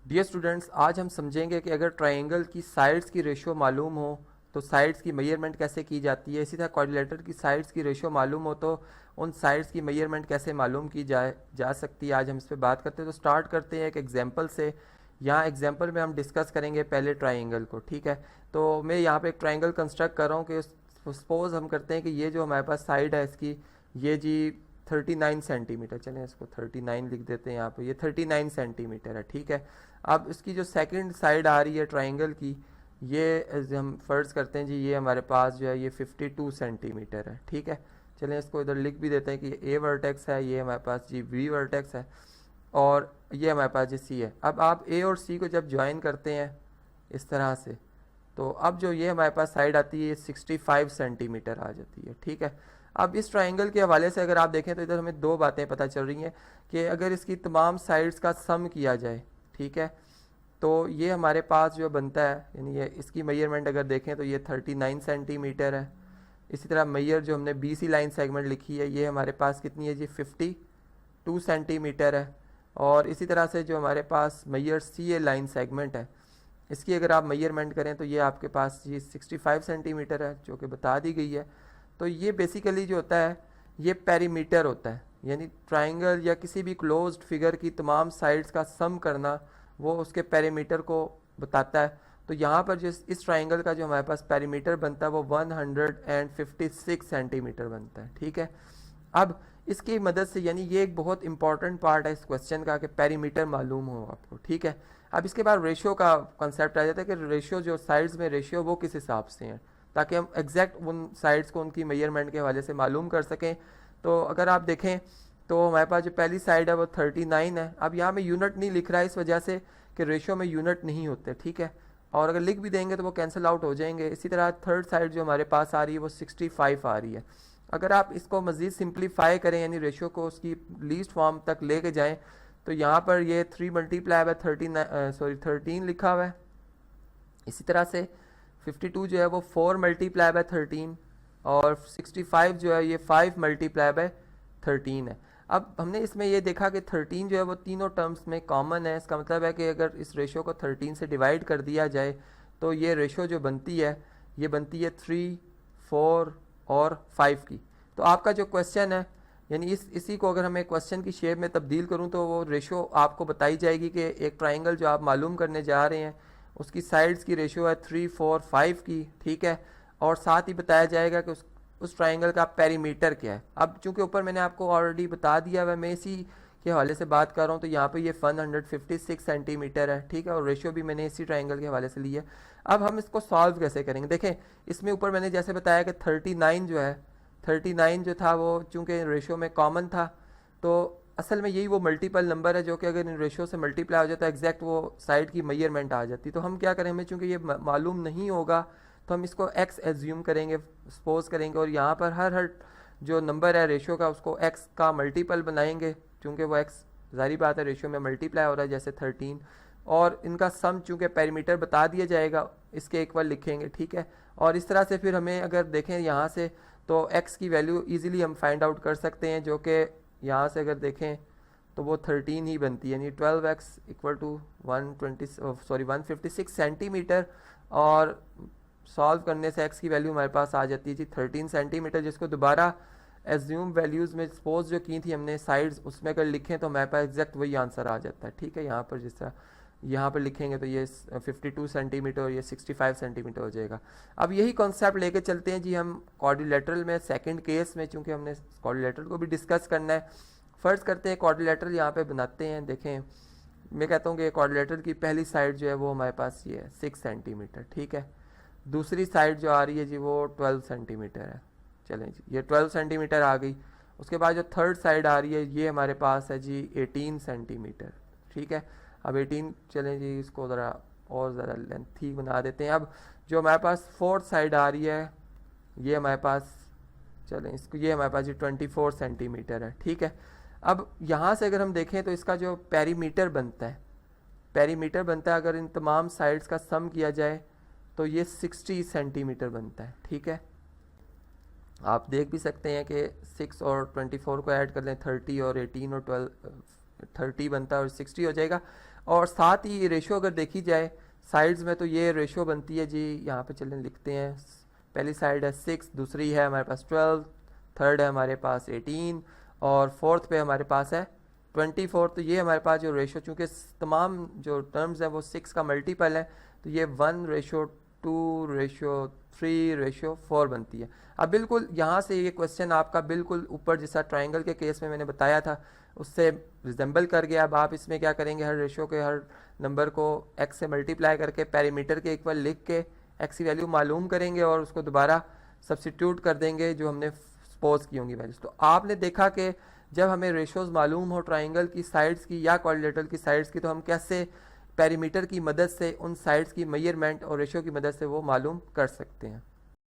Dear students, आज हम समझेंगे कि अगर ट्रायंगल की साइड्स की रेशियो मालूम हो तो साइड्स की मेजरमेंट कैसे की जाती है। इसी तरह क्वाड्रिलेटरल की साइड्स की रेशियो मालूम हो तो उन साइड्स की मेजरमेंट कैसे मालूम की जा सकती है। आज हम इस पर बात करते हैं। तो स्टार्ट करते हैं एक एग्जांपल से। यहाँ एग्जांपल में हम डिस्कस करेंगे पहले ट्रायंगल को, ठीक है। तो मैं यहाँ पे एक ट्रायंगल कंस्ट्रक्ट कर रहा हूँ कि सपोज हम करते हैं कि ये जो हमारे पास साइड है इसकी, ये जी 39 सेंटीमीटर, चलें इसको 39 लिख देते हैं यहाँ पे, ये 39 सेंटीमीटर है, ठीक है। अब इसकी जो सेकंड साइड आ रही है ट्रायंगल की, ये हम फर्ज करते हैं जी ये हमारे पास जो है ये 52 सेंटीमीटर है, ठीक है। चलें इसको इधर लिख भी देते हैं कि ये ए वर्टेक्स है, ये हमारे पास जी बी वर्टेक्स है, और ये हमारे पास जी सी है। अब आप ए और सी को जब ज्वाइन करते हैं इस तरह से, तो अब जो ये हमारे पास साइड आती है ये 65 सेंटीमीटर आ जाती है, ठीक है। अब इस ट्रायंगल के हवाले से अगर आप देखें तो इधर हमें दो बातें पता चल रही हैं कि अगर इसकी तमाम साइड्स का सम किया जाए, ठीक है, तो ये हमारे पास जो बनता है, यानी ये इसकी मेजरमेंट अगर देखें तो ये 39 सेंटीमीटर है। इसी तरह मैयर जो हमने बी सी लाइन सेगमेंट लिखी है ये हमारे पास कितनी है जी 52 सेंटीमीटर है। और इसी तरह से जो हमारे पास मैयर सी ए लाइन सेगमेंट है, इसकी अगर आप मेजरमेंट करें तो ये आपके पास ये 65 सेंटीमीटर है, जो कि बता दी गई है। तो ये बेसिकली जो होता है ये पेरीमीटर होता है, यानी ट्रायंगल या किसी भी क्लोज्ड फिगर की तमाम साइड्स का सम करना वो उसके पेरीमीटर को बताता है। तो यहाँ पर जो इस ट्रायंगल का जो हमारे पास पेरीमीटर बनता है वो 156 सेंटीमीटर बनता है, ठीक है। अब इसकी मदद से, यानी ये एक बहुत इंपॉर्टेंट पार्ट है इस क्वेश्चन का कि पेरीमीटर मालूम हो आपको, ठीक है। अब इसके बाद रेशियो का कंसेप्ट आ जाता है कि रेशियो जो साइड्स में रेशियो वो किस हिसाब से हैं, ताकि हम एग्जैक्ट उन साइड्स को उनकी मेजरमेंट के हवाले से मालूम कर सकें। तो अगर आप देखें तो हमारे पास जो पहली साइड है वो 39 है। अब यहाँ में यूनिट नहीं लिख रहा है इस वजह से कि रेशियो में यूनिट नहीं होते, ठीक है, और अगर लिख भी देंगे तो वो कैंसिल आउट हो जाएंगे। इसी तरह थर्ड साइड जो हमारे पास आ रही है वो 65 आ रही है। अगर आप इसको मज़ीद सिंप्लीफाई करें, यानी रेशियो को उसकी लीस्ट फॉर्म तक लेके जाएं, तो यहाँ पर ये 3 मल्टीप्लाई बाय 13 लिखा हुआ है। इसी तरह से 52 जो है वो 4 मल्टीप्लाई बाय 13, और 65 जो है ये 5 मल्टीप्लाई बाय 13 है। अब हमने इसमें ये देखा कि 13 जो है वो तीनों टर्म्स में कॉमन है। इसका मतलब है कि अगर इस रेशियो को 13 से डिवाइड कर दिया जाए तो ये रेशियो जो बनती है ये बनती है 3, 4 और 5 की। तो आपका जो क्वेश्चन है, यानी इसी को अगर मैं क्वेश्चन की शेप में तब्दील करूं तो वो रेशियो आपको बताई जाएगी कि एक ट्राइंगल जो आप मालूम करने जा रहे हैं उसकी साइड्स की रेशियो है 3, 4, 5 की, ठीक है। और साथ ही बताया जाएगा कि उस ट्राइंगल का पेरीमीटर क्या है। अब चूंकि ऊपर मैंने आपको ऑलरेडी बता दिया है, मैं इसी के हवाले से बात कर रहा हूँ, तो यहाँ पे ये 156 सेंटीमीटर है, ठीक है, और रेशियो भी मैंने इसी ट्राइंगल के हवाले से ली है। अब हम इसको सॉल्व कैसे करेंगे, देखें इसमें ऊपर मैंने जैसे बताया कि 39 जो है, 39 जो था वो चूंकि रेशियो में कॉमन था, तो असल में यही वो मल्टीपल नंबर है जो कि अगर इन रेशियो से मल्टीप्लाई हो जाता है एग्जैक्ट वो साइड की मेजरमेंट आ जाती। तो हम क्या करें, हमें चूंकि ये मालूम नहीं होगा तो हम इसको x एज्यूम करेंगे, सपोज करेंगे, और यहाँ पर हर जो नंबर है रेशियो का उसको x का मल्टीपल बनाएंगे, चूँकि वो x जारी बात है रेशियो में मल्टीप्लाई हो रहा है जैसे 13, और इनका सम चूँकि पैरामीटर बता दिया जाएगा इसके इक्वल लिखेंगे, ठीक है। और इस तरह से फिर हमें अगर देखें यहाँ से तो x की वैल्यू ईजिली हम फाइंड आउट कर सकते हैं, जो कि यहाँ से अगर देखें तो वो 13 ही बनती है, यानी 12x इक्वल टू 156 सेंटीमीटर। और सॉल्व करने से x की वैल्यू हमारे पास आ जाती है जी 13 सेंटीमीटर, जिसको दोबारा एज्यूम वैल्यूज़ में सपोज जो की थी हमने साइड्स उसमें अगर लिखें तो हमारे पास एग्जैक्ट वही आंसर आ जाता है, ठीक है। यहाँ पर जिस तरह यहाँ पर लिखेंगे तो ये 52 सेंटीमीटर और ये 65 सेंटीमीटर हो जाएगा। अब यही कॉन्सेप्ट लेके चलते हैं जी हम क्वाड्रिलेटरल में, सेकंड केस में, चूँकि हमने क्वाड्रिलेटरल को भी डिस्कस करना है। फ़र्ज करते हैं क्वाड्रिलेटरल यहाँ पे बनाते हैं। देखें मैं कहता हूँ कि क्वाड्रिलेटरल की पहली साइड जो है वो हमारे पास ये है 6 सेंटीमीटर, ठीक है। दूसरी साइड जो आ रही है जी वो 12 सेंटीमीटर है, चलें जी ये 12 सेंटीमीटर आ गई। उसके बाद जो थर्ड साइड आ रही है ये हमारे पास है जी 18 सेंटीमीटर, ठीक है। अब 18, चलें जी इसको ज़रा और ज़रा लेंथी बना देते हैं। अब जो हमारे पास फोर्थ साइड आ रही है ये हमारे पास, चलें इसको, ये हमारे पास जी 24 सेंटीमीटर है, ठीक है। अब यहाँ से अगर हम देखें तो इसका जो पेरीमीटर बनता है, पेरीमीटर बनता है अगर इन तमाम साइड्स का सम किया जाए तो ये 60 सेंटीमीटर बनता है, ठीक है। आप देख भी सकते हैं कि 6 और 24 को ऐड कर लें 30, और 18 और 12 30 बनता है और 60 हो जाएगा। और साथ ही रेशो अगर देखी जाए साइड्स में, तो ये रेशो बनती है जी, यहाँ पे चलें लिखते हैं। पहली साइड है 6, दूसरी है हमारे पास 12, थर्ड है हमारे पास 18 और फोर्थ पे हमारे पास है 24। तो ये हमारे पास जो रेशो, चूँकि तमाम जो टर्म्स हैं वो 6 का मल्टीपल है, तो ये 1:2:3:4 बनती है। अब बिल्कुल यहाँ से ये क्वेश्चन आपका बिल्कुल ऊपर जैसा ट्राइंगल के केस में मैंने बताया था उससे रिजेंबल कर गया। अब आप इसमें क्या करेंगे, हर रेशो के हर नंबर को x से मल्टीप्लाई करके पैरीमीटर के इक्वल लिख के x की वैल्यू मालूम करेंगे और उसको दोबारा सब्सिट्यूट कर देंगे जो हमने सपोज की होंगी वैल्यूज। तो आपने देखा कि जब हमें रेशोज मालूम हो ट्राइंगल की साइड्स की या क्वाड्रिलेटरल की साइड्स की, तो हम कैसे पैरीमीटर की मदद से उन साइड्स की मेजरमेंट और रेशो की मदद से वो मालूम कर सकते हैं।